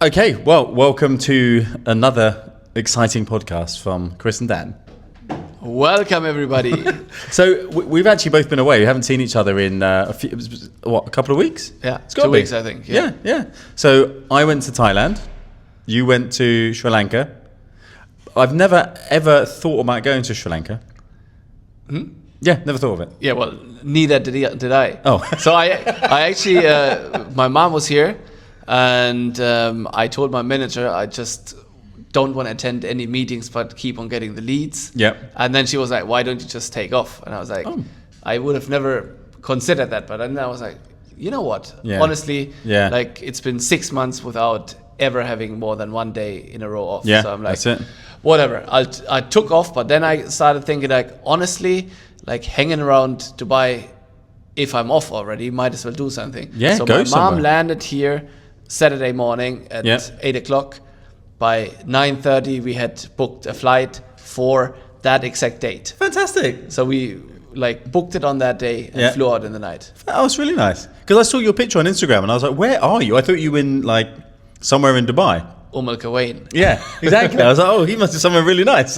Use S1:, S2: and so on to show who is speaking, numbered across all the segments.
S1: Okay, well, welcome to another exciting podcast from Chris and Dan.
S2: Welcome, everybody.
S1: So we've actually both been away. We haven't seen each other in a couple of weeks?
S2: Yeah,
S1: it's got
S2: 2 weeks, I think.
S1: Yeah. So I went to Thailand. You went to Sri Lanka. I've never ever thought about going to Sri Lanka. Yeah, never thought of it.
S2: Yeah, well, neither did I.
S1: Oh.
S2: So I actually, my mom was here, and I told my manager I just don't want to attend any meetings, but keep on getting the leads.
S1: Yeah.
S2: And then she was like, "Why don't you just take off?" And I was like, I would have never considered that, but then I was like, you know what?
S1: Yeah.
S2: Honestly,
S1: Yeah.
S2: like it's been 6 months without ever having more than 1 day in a row off.
S1: Yeah,
S2: so I'm like,
S1: that's it.
S2: Whatever. I took off, but then I started thinking, like, honestly, like hanging around Dubai, if I'm off already, might as well do something.
S1: Yeah,
S2: so
S1: go
S2: my mom
S1: somewhere.
S2: landed here Saturday morning at 8 o'clock. By 9:30, we had booked a flight for that exact date.
S1: Fantastic.
S2: So we like booked it on that day and flew out in the night.
S1: That was really nice. Because I saw your picture on Instagram and I was like, where are you? I thought you were in like somewhere in Dubai.
S2: Al Quwain.
S1: Yeah, exactly. I was like, oh, he must be somewhere really nice.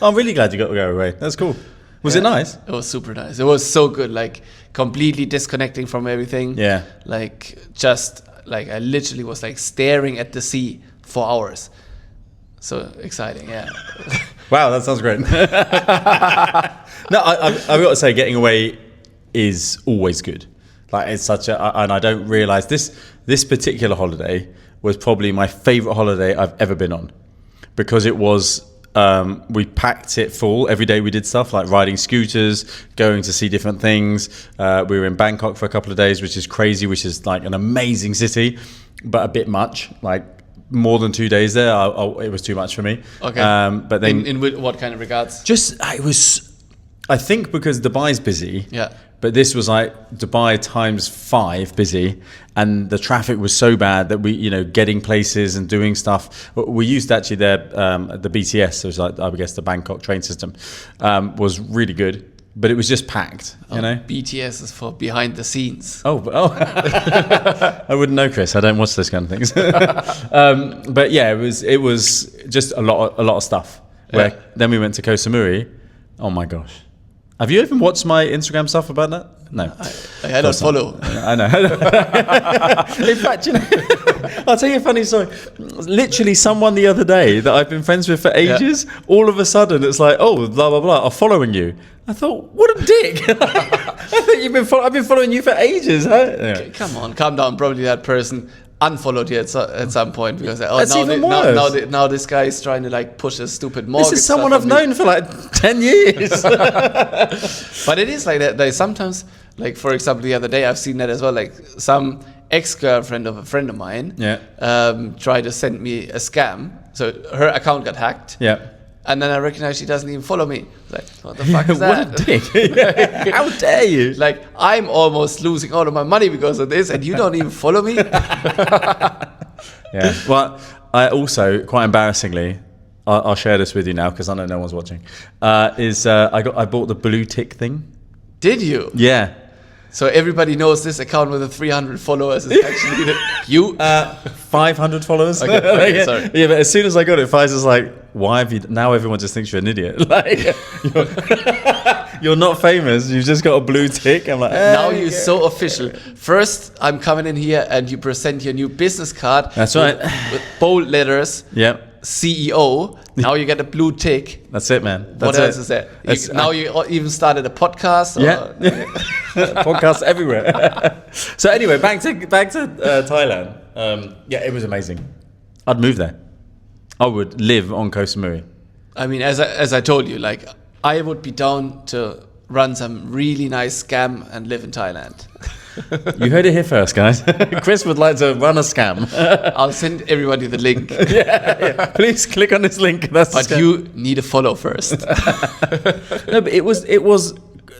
S1: I'm really glad you got to go away. That's cool. Was it nice?
S2: It was super nice. It was so good. Like completely disconnecting from everything.
S1: Yeah.
S2: Like just like I literally was like staring at the sea for hours. So exciting, yeah.
S1: Wow, that sounds great. No, I've got to say, getting away is always good. Like it's such a, and I don't realize this particular holiday was probably my favorite holiday I've ever been on, because it was. We packed it full. Every day we did stuff like riding scooters, going to see different things. We were in Bangkok for a couple of days, which is crazy, which is like an amazing city, but a bit much. Like more than 2 days there, it was too much for me.
S2: Okay.
S1: But then
S2: in what kind of regards?
S1: just it was, I think because Dubai's busy.
S2: Yeah.
S1: But this was like Dubai times 5 busy, and the traffic was so bad that we, getting places and doing stuff. We used actually the BTS, so it was like, I guess the Bangkok train system, was really good, but it was just packed,
S2: BTS is for behind the scenes.
S1: Oh, I wouldn't know, Chris. I don't watch those kind of things. But yeah, it was just a lot of stuff. Where then we went to Koh Samui. Oh my gosh. Have you even watched my Instagram stuff about that? No.
S2: I don't follow.
S1: I know. In fact, I'll tell you a funny story. Literally, someone the other day that I've been friends with for ages, all of a sudden it's like, oh, blah, blah, blah, are following you. I thought, what a dick. I think I've been following you for ages. Huh? Anyway.
S2: Come on, calm down. Probably that person unfollowed you at some point because
S1: That's even worse.
S2: now this guy is trying to like push a stupid mortgage.
S1: This is someone I've known for like 10 years.
S2: But it is like that. They sometimes, like for example, the other day I've seen that as well. Like some ex-girlfriend of a friend of mine tried to send me a scam. So her account got hacked.
S1: Yeah.
S2: And then I recognize she doesn't even follow me. Like, what the fuck is that?
S1: What a dick. How dare you?
S2: Like, I'm almost losing all of my money because of this, and you don't even follow me?
S1: Yeah. Well, I also, quite embarrassingly, I'll share this with you now because I know no one's watching, I bought the blue tick thing.
S2: Did you?
S1: Yeah.
S2: So everybody knows this account with the 300 followers is actually you?
S1: 500 followers.
S2: Okay, sorry.
S1: Yeah, but as soon as I got it, Pfizer's like, why have you... Now everyone just thinks you're an idiot. Like, you're not famous. You've just got a blue tick. I'm like,
S2: now you're so official. First, I'm coming in here and you present your new business card.
S1: That's right.
S2: With bold letters.
S1: Yep.
S2: CEO. Now you get a blue tick.
S1: That's it, man.
S2: What else is there? Now you even started a podcast.
S1: Yeah. Podcasts everywhere. So anyway, back to Thailand. Yeah, it was amazing. I'd move there. I would live on Koh Samui.
S2: I mean, as I told you, like I would be down to run some really nice scam and live in Thailand.
S1: You heard it here first, guys. Chris would like to run a scam.
S2: I'll send everybody the link.
S1: Yeah. Please click on this link.
S2: But you need a follow first.
S1: No, but it was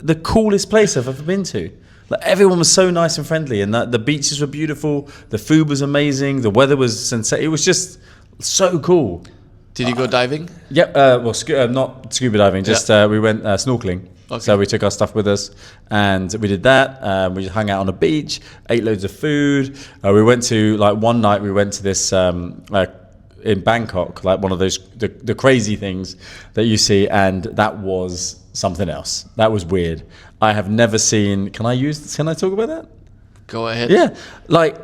S1: the coolest place I've ever been to. Like everyone was so nice and friendly, and the beaches were beautiful. The food was amazing. The weather was sensational. It was just so cool.
S2: Did you go diving?
S1: Yep. Well, not scuba diving. Just we went snorkeling.
S2: Okay.
S1: So we took our stuff with us, and we did that. We hung out on the beach, ate loads of food. We went to, like, one night we went to this in Bangkok, like one of those the crazy things that you see, and that was something else. That was weird. I have never seen. Can I talk about that?
S2: Go ahead.
S1: Yeah, like.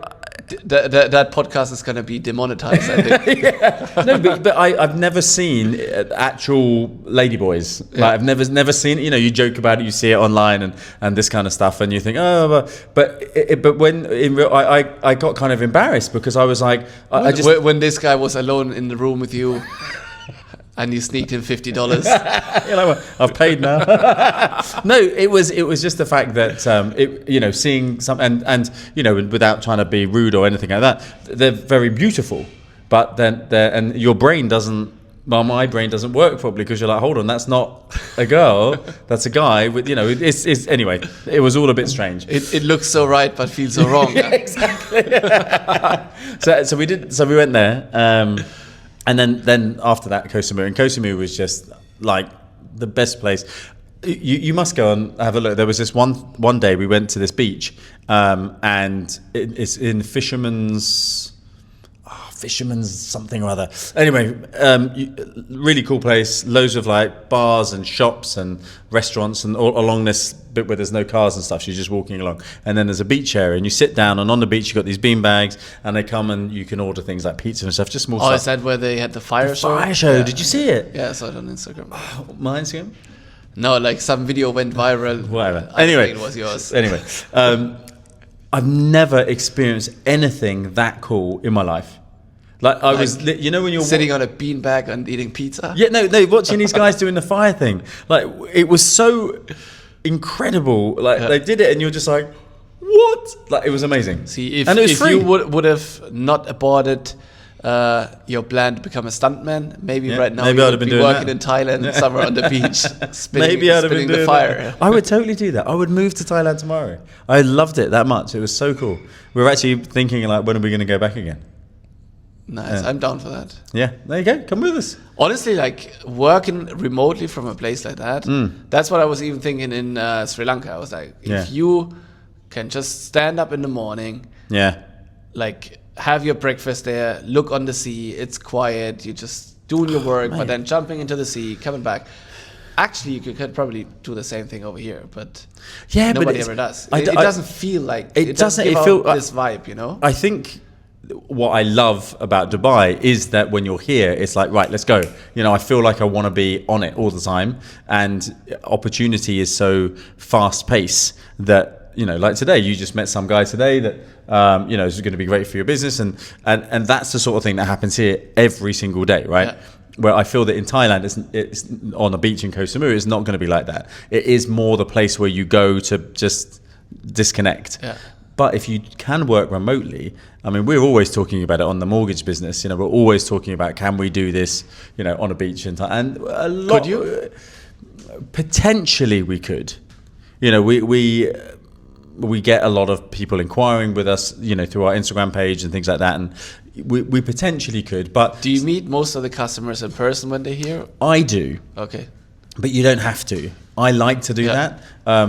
S2: That podcast is going to be demonetized, I think.
S1: Yeah. No, but I've never seen actual ladyboys.
S2: Yeah.
S1: Like, I've never seen it. You know, you joke about it, you see it online and this kind of stuff, and you think, oh, but when in real, I got kind of embarrassed because I was like,
S2: when this guy was alone in the room with you. And you sneaked in $50.
S1: You're like, well, I've paid now. No, it was just the fact that seeing some and without trying to be rude or anything like that, they're very beautiful. But then your brain doesn't. Well, my brain doesn't work properly because you're like, hold on, that's not a girl, that's a guy. With it's anyway. It was all a bit strange.
S2: It looks so right, but feels so wrong.
S1: Yeah, exactly. So we went there. And then after that, Koh Samui. And Koh Samui was just like the best place. You must go and have a look. There was this one day we went to this beach, and it's in Fisherman's something or other. Anyway, really cool place. Loads of like bars and shops and restaurants and all along this bit where there's no cars and stuff. So you're just walking along, and then there's a beach area, and you sit down, and on the beach you've got these bean bags, and they come and you can order things like pizza and stuff. Just small stuff.
S2: Oh, is that where they had the fire show?
S1: Fire show. Yeah. Did you see it?
S2: Yeah, I saw it on Instagram.
S1: My Instagram?
S2: No, like some video went viral.
S1: Whatever.
S2: Anyway, it was yours.
S1: Anyway, I've never experienced anything that cool in my life. Like I was, when you're
S2: sitting on a beanbag and eating pizza.
S1: Yeah, no, watching these guys doing the fire thing. Like it was so incredible. Like they did it, and you're just like, what? Like it was amazing.
S2: See, if you would have not aborted your plan to become a stuntman, maybe right now you would be working in Thailand somewhere on the beach, spinning the fire.
S1: I would totally do that. I would move to Thailand tomorrow. I loved it that much. It was so cool. We were actually thinking like, when are we going to go back again?
S2: Nice. I'm down for that.
S1: Yeah, there you go. Come with us.
S2: Honestly, like working remotely from a place like that, that's what I was even thinking in Sri Lanka. I was like, if you can just stand up in the morning, like have your breakfast there, look on the sea, it's quiet, you're just doing your work, but then jumping into the sea, coming back. Actually, you could probably do the same thing over here, but nobody ever does. It doesn't feel like it doesn't give out this vibe, you know?
S1: I think what I love about Dubai is that when you're here, it's like, right, let's go. I feel like I want to be on it all the time, and opportunity is so fast paced that, like today, you just met some guy today that, is going to be great for your business. And that's the sort of thing that happens here every single day, right? Yeah. Where I feel that in Thailand, it's on a beach in Koh Samui, it's not going to be like that. It is more the place where you go to just disconnect. Yeah. But if you can work remotely, I mean, we're always talking about it on the mortgage business. We're always talking about, can we do this, on a beach and a lot. Could you? Potentially, we could. We get a lot of people inquiring with us, through our Instagram page and things like that, and we potentially could. But
S2: do you meet most of the customers in person when they're here?
S1: I do.
S2: Okay.
S1: But you don't have to. I like to do that.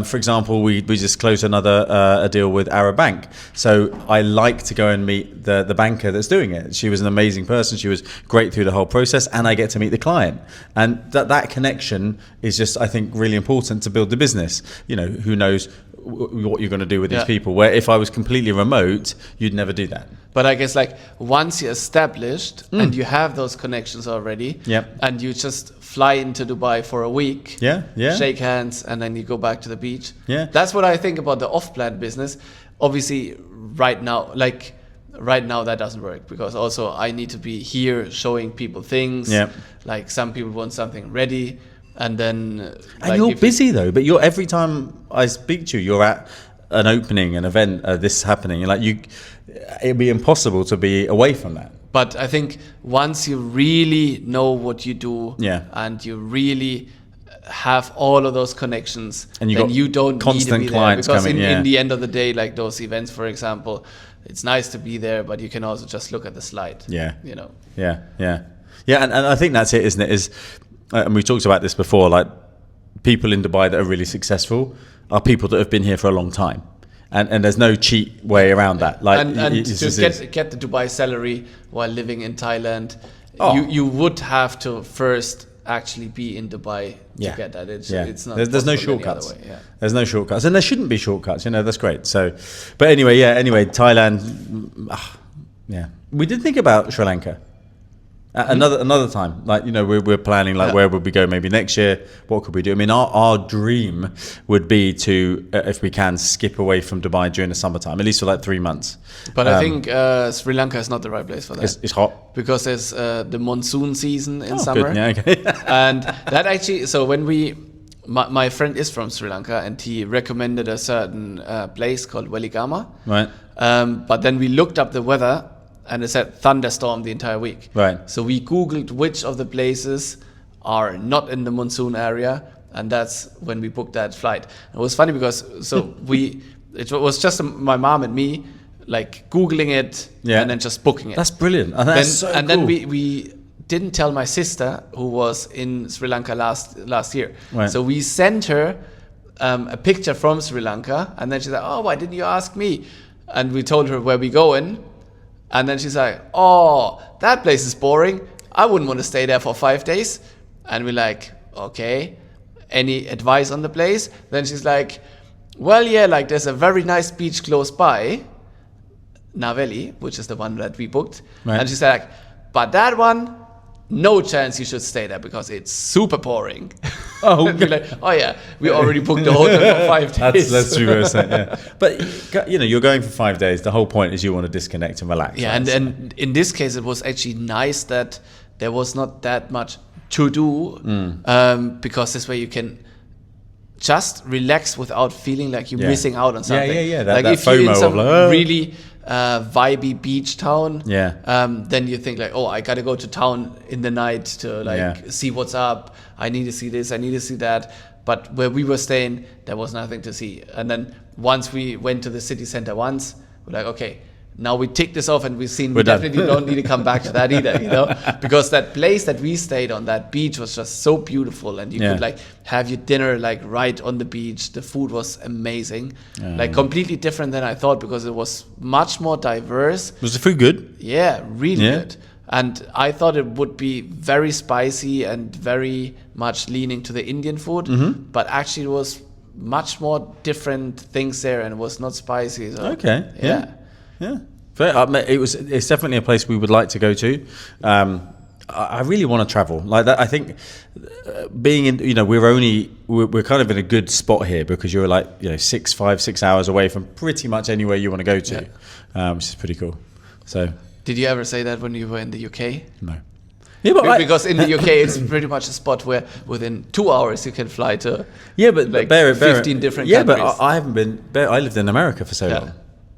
S1: For example, we just closed a deal with Arab Bank. So I like to go and meet the banker that's doing it. She was an amazing person. She was great through the whole process, and I get to meet the client. And that connection is just, I think, really important to build the business. Who knows what you're going to do with these people, where if I was completely remote, you'd never do that.
S2: But I guess like once you're established and you have those connections already, and you just fly into Dubai for a week, shake hands, and then you go back to the beach. Yeah, that's what I think about the off-plan business. Obviously, right now that doesn't work, because also I need to be here showing people things. Yeah, like some people want something ready. And then,
S1: and you're busy though. But every time I speak to you, you're at an opening, an event, this happening. It'd be impossible to be away from that.
S2: But I think once you really know what you do, and you really have all of those connections, and then you don't
S1: constant
S2: need to be
S1: clients
S2: there, because
S1: coming.
S2: In the end of the day, like those events, for example, it's nice to be there, but you can also just look at the slide.
S1: Yeah. And I think that's it, isn't it? And we talked about this before, like people in Dubai that are really successful are people that have been here for a long time. And there's no cheat way around that. Like,
S2: and to get the Dubai salary while living in Thailand, you would have to first actually be in Dubai to get that. It's not. There's
S1: no shortcuts. There's no shortcuts, and there shouldn't be shortcuts. That's great. So, but anyway, Thailand. We did think about Sri Lanka. Another time, like, we're planning, like, where would we go maybe next year? What could we do? I mean, our dream would be to, if we can, skip away from Dubai during the summertime, at least for like 3 months.
S2: But I think Sri Lanka is not the right place for that.
S1: It's hot.
S2: Because there's the monsoon season in summer.
S1: Good. Yeah, okay.
S2: And that actually, so when my friend is from Sri Lanka, and he recommended a certain place called Weligama.
S1: Right.
S2: But then we looked up the weather, and it said thunderstorm the entire week.
S1: Right.
S2: So we Googled which of the places are not in the monsoon area, and that's when we booked that flight. It was funny because it was just my mom and me, like, Googling it and then just booking it.
S1: That's brilliant. And
S2: then we didn't tell my sister, who was in Sri Lanka last year.
S1: Right.
S2: So we sent her a picture from Sri Lanka, and then she said, "Oh, why didn't you ask me?" And we told her where we going. And then she's like, "Oh, that place is boring. I wouldn't want to stay there for 5 days." And we're like, "Okay, any advice on the place?" Then she's like, "Well, yeah, like, there's a very nice beach close by, Naveli, which is the one that we booked."
S1: Right.
S2: And she's like, "But that one, no chance you should stay there because it's super boring."
S1: Oh,
S2: and we're like, "Oh yeah, we already booked the hotel for 5 days."
S1: That's true. Yeah. But you're going for 5 days. The whole point is you want to disconnect and relax.
S2: Yeah,
S1: right?
S2: and in this case, it was actually nice that there was not that much to do, because this way you can just relax without feeling like you're missing out on something.
S1: Yeah.
S2: Like,
S1: that
S2: if you're in
S1: FOMO
S2: some
S1: of like,
S2: really vibey beach town, then you think like, "Oh, I gotta go to town in the night to see what's up. I need to see this, I need to see that." But where we were staying, there was nothing to see. And then once we went to the city center we're like, okay, now we tick this off, and we definitely don't need to come back to that either, because that place that we stayed on, that beach, was just so beautiful, and you could like have your dinner like right on the beach. The food was amazing, like completely different than I thought, because it was much more diverse.
S1: Was the food good?
S2: Yeah, really good. And I thought it would be very spicy and very much leaning to the Indian food, but actually it was much more different things there, and it was not spicy. So,
S1: okay. Yeah. Fair. It's definitely a place we would like to go to. I really want to travel like that. I think being in, we're kind of in a good spot here, because you're like 5-6 hours away from pretty much anywhere you want to go to, which is pretty cool. So,
S2: did you ever say that when you were in the UK?
S1: No. Yeah, but
S2: because in the UK it's pretty much a spot where within 2 hours you can fly to 15 different countries.
S1: Yeah, but I haven't been. I lived in America for so long.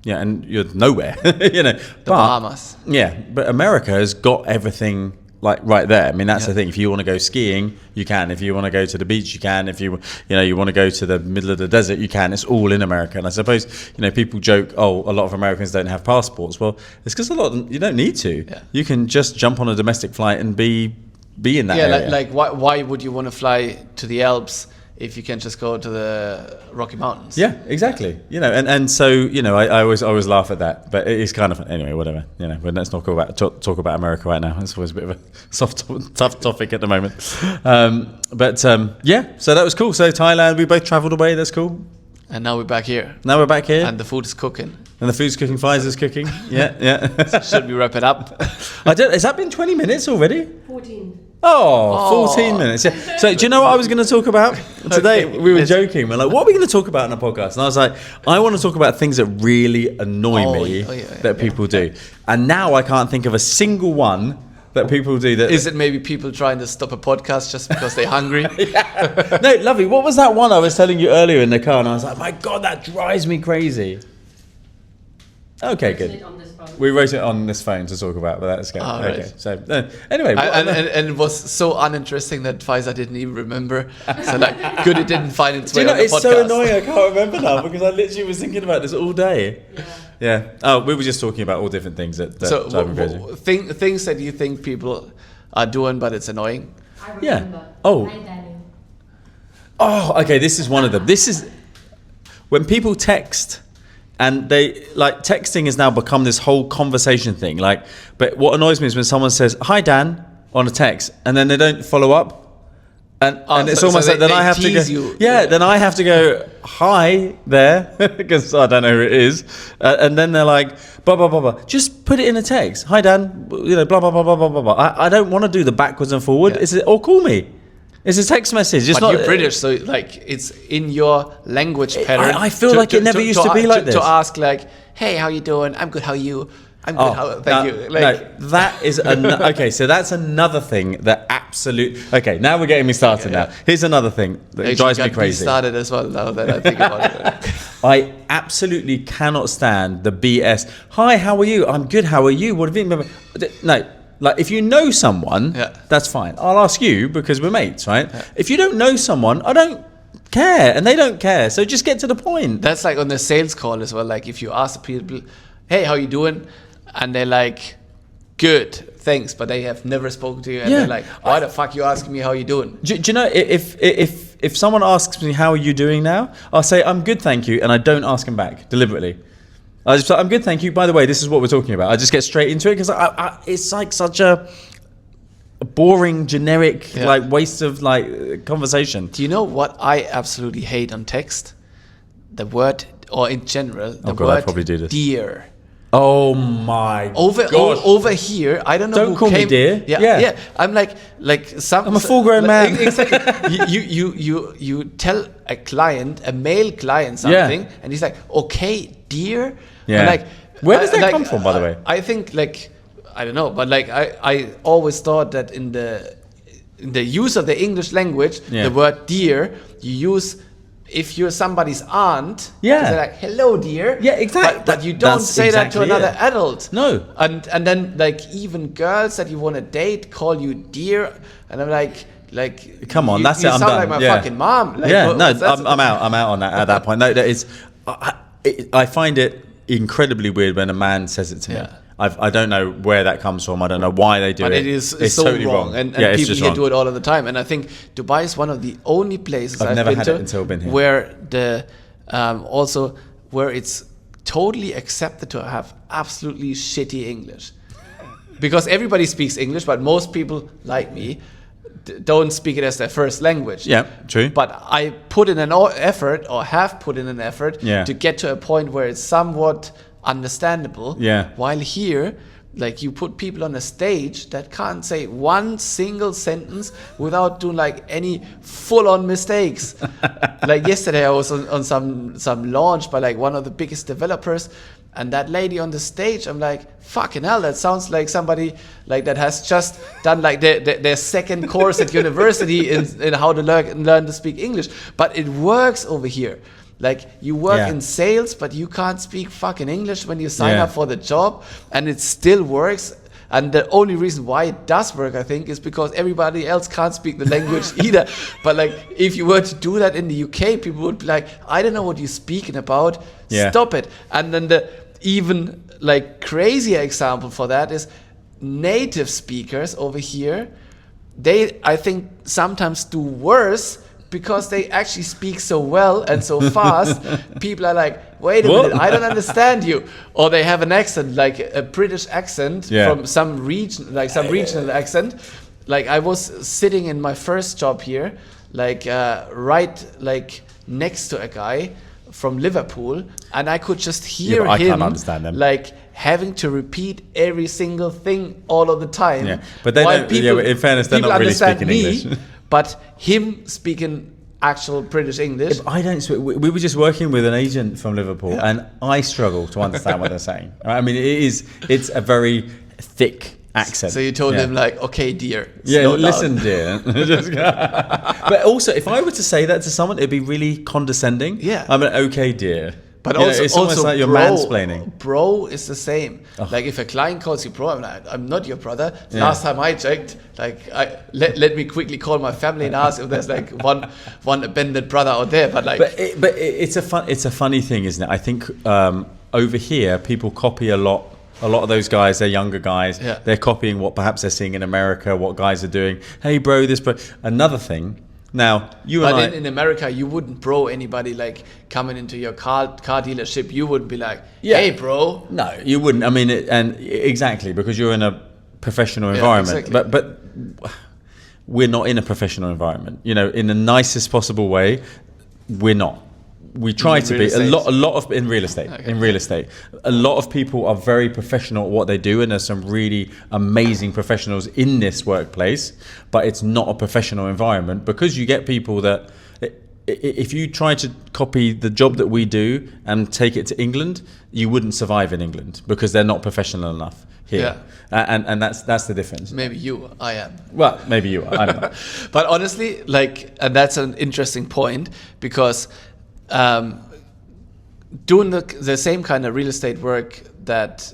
S1: Yeah, and you're nowhere. The
S2: Bahamas.
S1: Yeah, but America has got everything like right there. I mean, that's the thing. If you want to go skiing, you can. If you want to go to the beach, you can. If you want to go to the middle of the desert, you can. It's all in America. And I suppose people joke, "Oh, a lot of Americans don't have passports." Well, it's because a lot of them, you don't need to. Yeah. You can just jump on a domestic flight and be in that area.
S2: Like why would you want to fly to the Alps if you can just go to the Rocky Mountains?
S1: Yeah, exactly. And so I always laugh at that, but it is kind of anyway. Whatever. But let's not talk about America right now. It's always a bit of a tough topic at the moment. So that was cool. So Thailand, we both travelled away. That's cool.
S2: And now we're back here. And the food is cooking.
S1: And the food's cooking. Pfizer's cooking. Yeah.
S2: Should we wrap it up?
S1: Has that been 20 minutes already?
S3: 14.
S1: Oh, 14 minutes. Yeah. So do you know what I was going to talk about today? We were joking. We're like, what are we going to talk about in a podcast? And I was like, I want to talk about things that really annoy me that people do. And now I can't think of a single one that people do. That
S2: is it maybe people trying to stop a podcast just because they're hungry?
S1: No, lovely. What was that one I was telling you earlier in the car? And I was like, my God, that drives me crazy. Okay, good. We wrote it on this phone to talk about, but that's good.
S2: Oh,
S1: okay,
S2: right.
S1: So anyway,
S2: and it was so uninteresting that Pfizer didn't even remember. So good, it didn't find its way on the podcast.
S1: It's so annoying. I can't remember now because I literally was thinking about this all day. Yeah. Oh, we were just talking about all different things that drive me crazy.
S2: Things that you think people are doing, but it's annoying.
S3: I remember.
S1: Oh.
S3: Hi, Daniel.
S1: Oh, okay. This is one of them. This is when people text. And they like texting has now become this whole conversation thing. Like, but what annoys me is when someone says "Hi Dan" on a text and then they don't follow up, and it's almost like then I have to go. Then I have to go "Hi there" because I don't know who it is, and then they're like blah blah blah blah. Just put it in a text. "Hi Dan," blah blah blah blah blah blah blah. I don't want to do the backwards and forward. Or call me. It's a text message. It's
S2: but you're British, so like it's in your language pattern.
S1: I feel like it never used to be like this.
S2: To ask like, "Hey, how you doing? I'm good. How are you? I'm good. Thank you." Like,
S1: no, that is okay. So that's another thing that Okay, now we're getting me started. Now here's another thing that drives me crazy.
S2: Started as well. Now that I think about it,
S1: I absolutely cannot stand the BS. "Hi, how are you? I'm good. How are you? What have you been?" No. Like, if you know someone, that's fine. I'll ask you because we're mates, right? Yeah. If you don't know someone, I don't care, and they don't care. So just get to the point.
S2: That's like on the sales call as well. Like, if you ask people, "Hey, how you doing?" and they're like, "Good, thanks," but they have never spoken to you, and they're like, "Why the fuck you asking me how you doing?"
S1: Do you know, if someone asks me how are you doing now, I'll say I'm good, thank you, and I don't ask them back deliberately. I'm good, thank you. By the way, this is what we're talking about. I just get straight into it because it's like such a boring, generic, like waste of like conversation.
S2: Do you know what I absolutely hate on text? The word, or in general, the word
S1: I probably do this.
S2: "dear."
S1: Oh my God!
S2: Over here, I don't know.
S1: Don't call me dear.
S2: Yeah. I'm like some.
S1: I'm a full-grown man.
S2: Exactly. you tell a male client something, and he's like, "Okay, dear."
S1: Yeah.
S2: Like,
S1: where does that come from, by the way?
S2: I think I don't know, but like I always thought that in the use of the English language, the word "dear" you use if you're somebody's aunt. They're like, "Hello, dear."
S1: Yeah, exactly.
S2: But you don't say that to another adult.
S1: No.
S2: And then like even girls that you want to date call you dear, and I'm like.
S1: Come on, that's it. I'm
S2: sound
S1: done.
S2: like my fucking mom. Like,
S1: I'm out. I'm out on that at that point. No, that is. I find it incredibly weird when a man says it to me. I don't know where that comes from. I don't know why they do it.
S2: But it's so totally wrong. And people here do it all of the time. And I think Dubai is one of the only places I've never had it until I've been here, where where it's totally accepted to have absolutely shitty English. Because everybody speaks English, but most people like me don't speak it as their first language.
S1: Yeah, true.
S2: But I put in an effort, or have put in an effort, to get to a point where it's somewhat understandable.
S1: Yeah.
S2: While here, like, you put people on a stage that can't say one single sentence without doing like any full-on mistakes. Like yesterday, I was on some launch by like one of the biggest developers. And that lady on the stage, I'm like, fucking hell, that sounds like somebody like that has just done like their second course at university in how to learn to speak English. But it works over here. Like, you work in sales, but you can't speak fucking English when you sign up for the job, and it still works. And the only reason why it does work, I think, is because everybody else can't speak the language either. But like, if you were to do that in the UK, people would be like, I don't know what you're speaking about. Stop it. And then the even like crazier example for that is native speakers over here. They, I think, sometimes do worse because they actually speak so well and so fast. People are like, wait a minute, I don't understand you. Or they have an accent, like a British accent from some region, like some regional accent. Like, I was sitting in my first job here, like right like next to a guy from Liverpool, and I could just hear him
S1: can't understand them.
S2: Like having to repeat every single thing all of the time.
S1: Yeah, but they don't. People, in fairness, they're not really speaking English.
S2: But him speaking actual British English.
S1: I don't. We were just working with an agent from Liverpool, and I struggle to understand what they're saying. I mean, it's a very thick accent.
S2: So you told him like, okay, dear.
S1: Listen, dear. But also, if I were to say that to someone, it'd be really condescending.
S2: Yeah.
S1: I'm an okay, dear.
S2: But
S1: it's almost like you're mansplaining.
S2: Bro is the same. Like, if a client calls you bro, I'm like, I'm not your brother. Last time I checked, like, let me quickly call my family and ask if there's like one abandoned brother out there. But like,
S1: but it's a funny thing, isn't it? I think over here people copy a lot. A lot of those guys, they're younger guys. They're copying what perhaps they're seeing in America, what guys are doing. Hey, bro, this bro. Another thing Now, you and I...
S2: But in America, you wouldn't bro anybody like coming into your car dealership. You wouldn't be like,
S1: Yeah.
S2: hey, bro.
S1: No, you wouldn't. I mean, exactly, because you're in a professional environment.
S2: Exactly.
S1: But we're not in a professional environment. You know, in the nicest possible way, we're not. We try to be. A lot of in real estate.
S2: Okay.
S1: In real estate, a lot of people are very professional at what they do, and there's some really amazing professionals in this workplace. But it's not a professional environment, because you get people that, if you try to copy the job that we do and take it to England, you wouldn't survive in England, because they're not professional enough here. And that's the difference.
S2: Maybe I am.
S1: Well, maybe you are. I don't know.
S2: But honestly, like, and that's an interesting point, because doing the same kind of real estate work that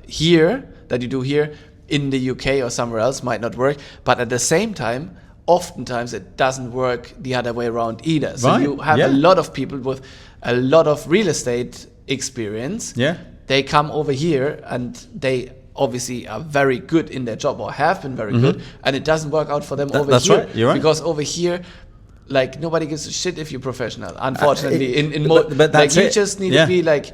S2: you do here in the UK or somewhere else might not work, but at the same time, oftentimes it doesn't work the other way around either. So you have a lot of people with a lot of real estate experience.
S1: Yeah.
S2: They come over here and they obviously are very good in their job, or have been very good, and it doesn't work out for them over
S1: that's
S2: here.
S1: Right. You're right.
S2: Because over here, like, nobody gives a shit if you're professional. Unfortunately,
S1: but that's
S2: you
S1: it.
S2: just need to be like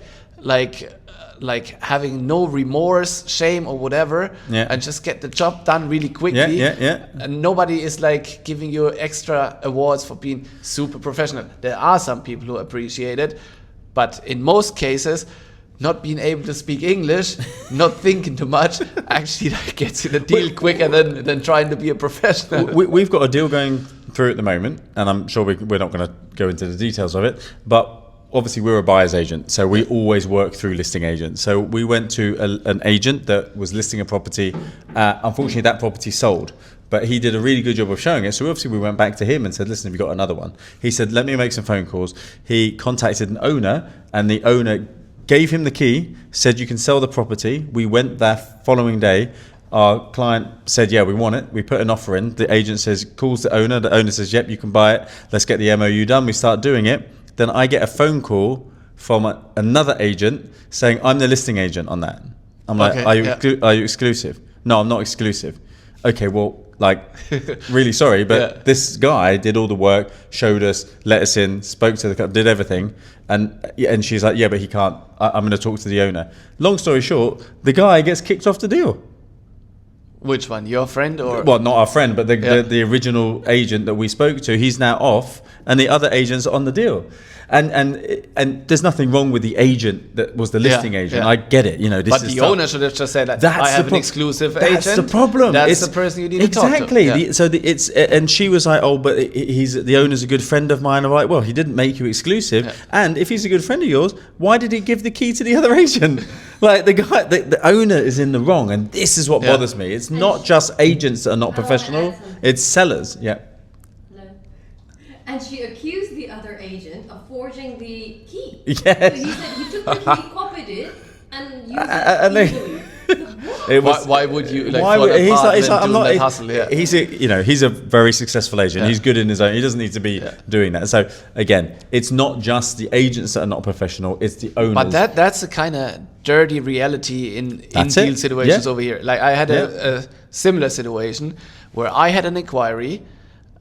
S2: having no remorse, shame, or whatever, and just get the job done really quickly. And nobody is like giving you extra awards for being super professional. There are some people who appreciate it, but in most cases, not being able to speak English, not thinking too much, actually like gets you the deal quicker than trying to be a professional.
S1: We've got a deal going through at the moment, and I'm sure we're not going to go into the details of it, but obviously we're a buyer's agent, so we always work through listing agents. So we went to an agent that was listing a property. Unfortunately, that property sold, but he did a really good job of showing it. So obviously we went back to him and said, listen, have you got another one? He said, let me make some phone calls. He contacted an owner, and the owner gave him the key, said you can sell the property. We went there following day. Our client said, yeah, we want it. We put an offer in. The agent calls the owner. The owner says, yep, you can buy it. Let's get the MOU done. We start doing it. Then I get a phone call from another agent saying, I'm the listing agent on that. I'm like, are you exclusive? No, I'm not exclusive. Okay, well, like, really sorry, but this guy did all the work, showed us, let us in, spoke to the couple, did everything. And she's like, yeah, but he can't. I'm going to talk to the owner. Long story short, the guy gets kicked off the deal.
S2: Which one? Your friend or?
S1: Well, not our friend, but the original agent that we spoke to. He's now off, and the other agent's on the deal. And there's nothing wrong with the agent that was the listing agent. I get it. You know,
S2: but the owner should have just said, like, I have an exclusive agent.
S1: That's the problem.
S2: That's the person you need to talk to.
S1: Exactly. And she was like, oh, but the owner's a good friend of mine. I'm like, well, he didn't make you exclusive. Yeah. And if he's a good friend of yours, why did he give the key to the other agent? Like, the guy, the owner is in the wrong. And this is what bothers me. It's not just agents that are not professional. It's sellers. Yeah.
S3: And she accused the other agent of forging the key.
S1: Yes.
S3: So he said he took the key, copied it, and used it illegally.
S2: Why would you? Like,
S1: why would, he's like, I'm not.
S2: Hustle,
S1: He's a very successful agent. He's good in his own. He doesn't need to be doing that. So again, it's not just the agents that are not professional. It's the owners.
S2: But that's a kind of dirty reality in deal situations over here. Like, I had a similar situation where I had an inquiry,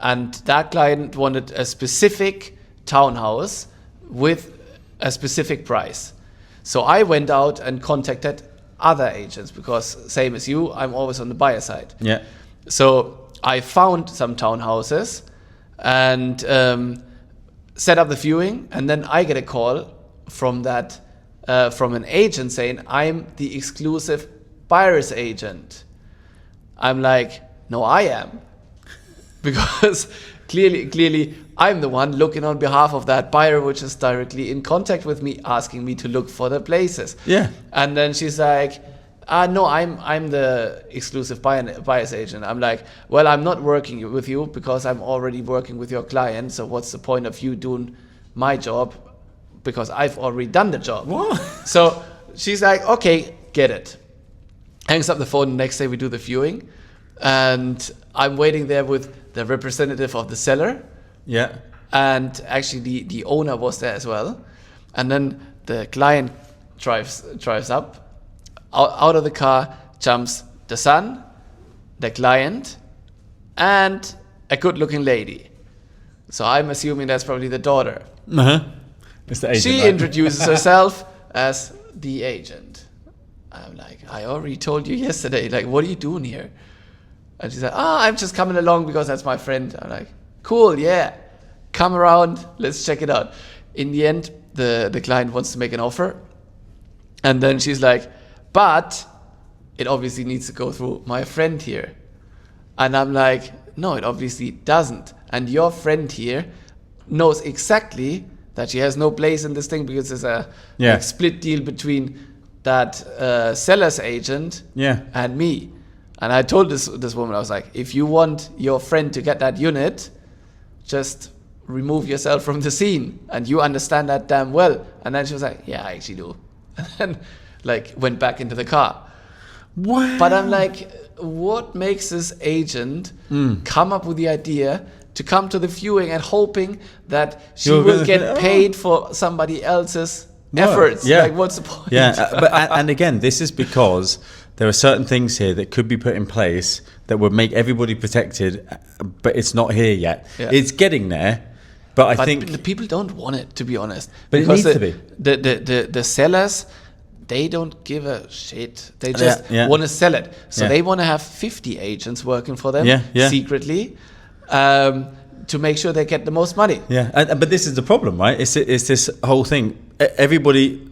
S2: and that client wanted a specific townhouse with a specific price. So I went out and contacted other agents, because same as you, I'm always on the buyer side.
S1: Yeah.
S2: So I found some townhouses and set up the viewing, and then I get a call from from an agent saying, I'm the exclusive buyer's agent. I'm like, no, I am. Because clearly I'm the one looking on behalf of that buyer, which is directly in contact with me, asking me to look for the places.
S1: Yeah.
S2: And then she's like, no, I'm the exclusive buyer's agent. I'm like, well, I'm not working with you because I'm already working with your client. So what's the point of you doing my job? Because I've already done the job.
S1: What?
S2: So she's like, okay, get it. Hangs up the phone. The next day we do the viewing, and I'm waiting there with the representative of the seller.
S1: Yeah.
S2: And actually the owner was there as well. And then the client drives up. Out of the car jumps the son, the client, and a good-looking lady. So I'm assuming that's probably the daughter.
S1: It's the agent,
S2: She
S1: right?
S2: introduces herself as the agent. I'm like, I already told you yesterday, like, what are you doing here? And she's like, I'm just coming along because that's my friend. I'm like, cool, yeah. Come around, let's check it out. In the end, the client wants to make an offer. And then she's like, but it obviously needs to go through my friend here. And I'm like, no, it obviously doesn't. And your friend here knows exactly that she has no place in this thing because there's a like, split deal between that seller's agent and me. And I told this woman, I was like, if you want your friend to get that unit, just remove yourself from the scene. And you understand that damn well. And then she was like, yeah, I actually do. And then like went back into the car.
S1: Wow.
S2: But I'm like, what makes this agent come up with the idea to come to the viewing and hoping that she will get paid for somebody else's efforts?
S1: Yeah.
S2: Like, what's the point?
S1: Yeah, but and again, this is because there are certain things here that could be put in place that would make everybody protected, but it's not here yet. Yeah. It's getting there, but I think
S2: the people don't want it, to be honest.
S1: But
S2: because
S1: it needs
S2: to be. The sellers, they don't give a shit. They just want to sell it. So they want to have 50 agents working for them secretly to make sure they get the most money.
S1: Yeah, but this is the problem, right? It's this whole thing. Everybody,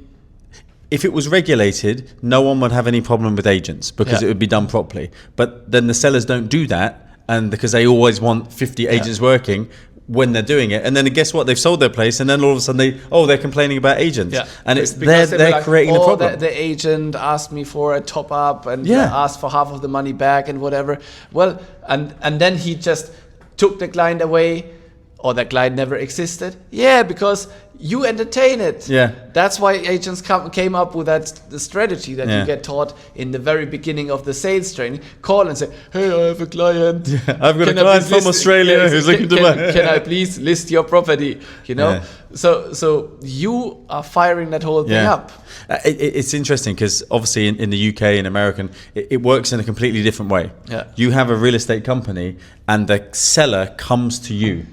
S1: if it was regulated, no one would have any problem with agents because it would be done properly. But then the sellers don't do that, and because they always want 50 agents working when they're doing it, and then guess what? They've sold their place, and then all of a sudden they're complaining about agents, and it's they're like, creating the problem.
S2: The agent asked me for a top up and asked for half of the money back and whatever. Well, and then he just took the client away, or that client never existed. Yeah, because you entertain it. Yeah, that's why agents came up with the strategy that you get taught in the very beginning of the sales training. Call and say, hey, I have a client.
S1: I've got a client from Australia who's looking to buy.
S2: Can I please list your property? You know, so you are firing that whole thing up.
S1: It's interesting because obviously in the UK and American, it works in a completely different way. Yeah. You have a real estate company and the seller comes to you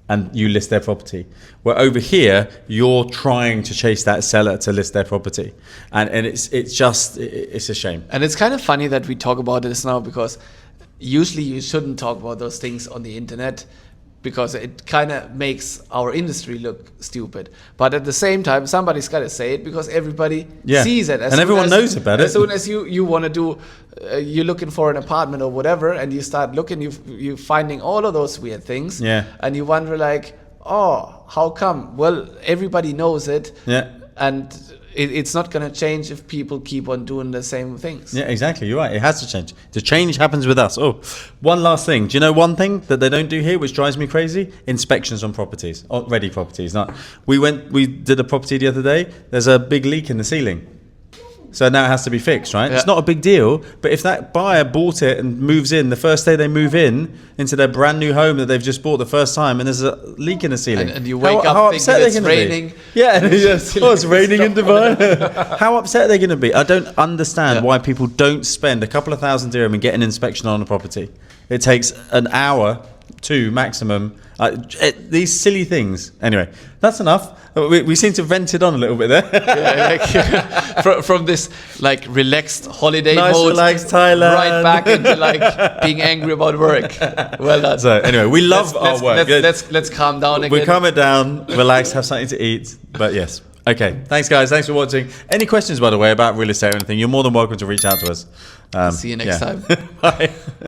S1: and you list their property. Where over here, you're trying to chase that seller to list their property. And it's a shame.
S2: And it's kind of funny that we talk about this now because usually you shouldn't talk about those things on the internet because it kind of makes our industry look stupid. But at the same time, somebody's got to say it because everybody sees it.
S1: And everyone knows about it.
S2: As soon as you want to do, you're looking for an apartment or whatever, and you start looking, you're finding all of those weird things. Yeah. And you wonder like, oh, how come? Well, everybody knows it. Yeah. And it's not going to change if people keep on doing the same things. Yeah,
S1: exactly. You're right. It has to change. The change happens with us. Oh, one last thing. Do you know one thing that they don't do here, which drives me crazy? Inspections on properties, ready properties. We did a property the other day. There's a big leak in the ceiling. So now it has to be fixed, right? Yeah. It's not a big deal, but if that buyer bought it and moves in, the first day they move in into their brand new home that they've just bought the first time, and there's a leak in the ceiling.
S2: And you wake up thinking it's raining.
S1: Yeah, it's raining in Dubai. How upset are they going to be? I don't understand why people don't spend a couple of $1,000 dirham and get an inspection on a property. It takes an hour, 2 maximum. These silly things. Anyway, that's enough. We seem to vent it on a little bit there.
S2: From this like relaxed holiday
S1: nice,
S2: mode,
S1: relaxed Thailand,
S2: right back into like being angry about work. Well done.
S1: So anyway, we love our work.
S2: Let's calm down again.
S1: We calm it down, relax, have something to eat. But yes. Okay. Thanks, guys. Thanks for watching. Any questions, by the way, about real estate or anything, you're more than welcome to reach out to us.
S2: See you next time.
S1: Bye.